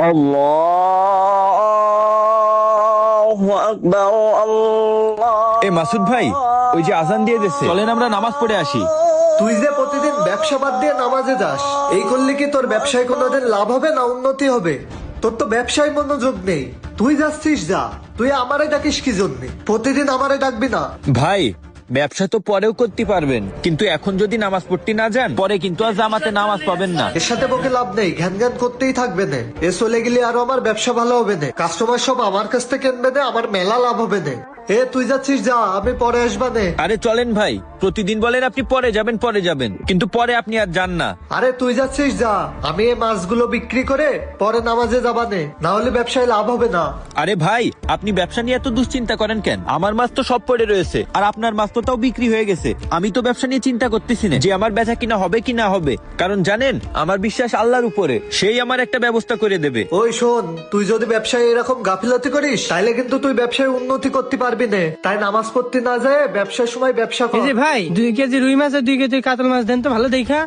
আল্লাহু আকবার আল্লাহ। এ মাসুদ ভাই, ওই যে আজান দিয়ে দিচ্ছে, চলেন আমরা নামাজ পড়ে আসি। তুই যে প্রতিদিন ব্যবসা বাদ দিয়ে নামাজে যাস, এই করলে কি তোর ব্যবসায় কোনোদিন লাভ হবে না উন্নতি হবে? তোর তো ব্যবসায় মনোযোগ নেই। তুই যাচ্ছিস যা, তুই আমারে ডাকিস কি জন্য? প্রতিদিন আমারে ডাকবি না। ভাই, ব্যবসা তো পরেও করতে পারবেন, কিন্তু এখন যদি নামাজ পড়তে না যান, পরে কিন্তু আর জামাতে নামাজ পাবেন না। এর সাথে বকে লাভ নেই, ঘ্যান ঘ্যান করতেই থাকবে না। এ চলে গেলে আরো আমার ব্যবসা ভালো হবে না, কাস্টমার সব আমার কাছ থেকে কিনবে না, আমার মেলা লাভ হবে না। এ তুই যাচ্ছিস যা, আমি পরে আসবা নে। আরে চলেন ভাই, প্রতিদিন বলেন আপনি পরে যাবেন, কিন্তু পরে আপনি আর যান না। আরে তুই যাচ্ছিস যা, আমি এই মাছগুলো বিক্রি করে পরে নামাজে যাবা নে, না হলে ব্যবসায় লাভ হবে না। আরে ভাই, আপনি ব্যবসা নিয়ে এত দুশ্চিন্তা করেন কেন? আমার মাছ তো সব পড়ে রয়েছে, আর আপনার মাছ তো তাও বিক্রি হয়ে গেছে। আমি তো ব্যবসা নিয়ে চিন্তা করতেছি না যে আমার বেচা কিনা হবে কি না হবে, কারণ জানেন আমার বিশ্বাস আল্লাহর উপরে, সেই আমার একটা ব্যবস্থা করে দেবে। ওই শোন, তুই যদি ব্যবসায় এরকম গাফিলতি করিস তাহলে কিন্তু তুই ব্যবসায় উন্নতি করতে পারবি না। তাই নামাজ পড়তে না যায় ব্যবসার সময় ব্যবসা কর। এই যে ভাই, 2 কেজি রুই মাছ আর 2 কেজি কাতল মাছ দেন তো ভালো দেখা।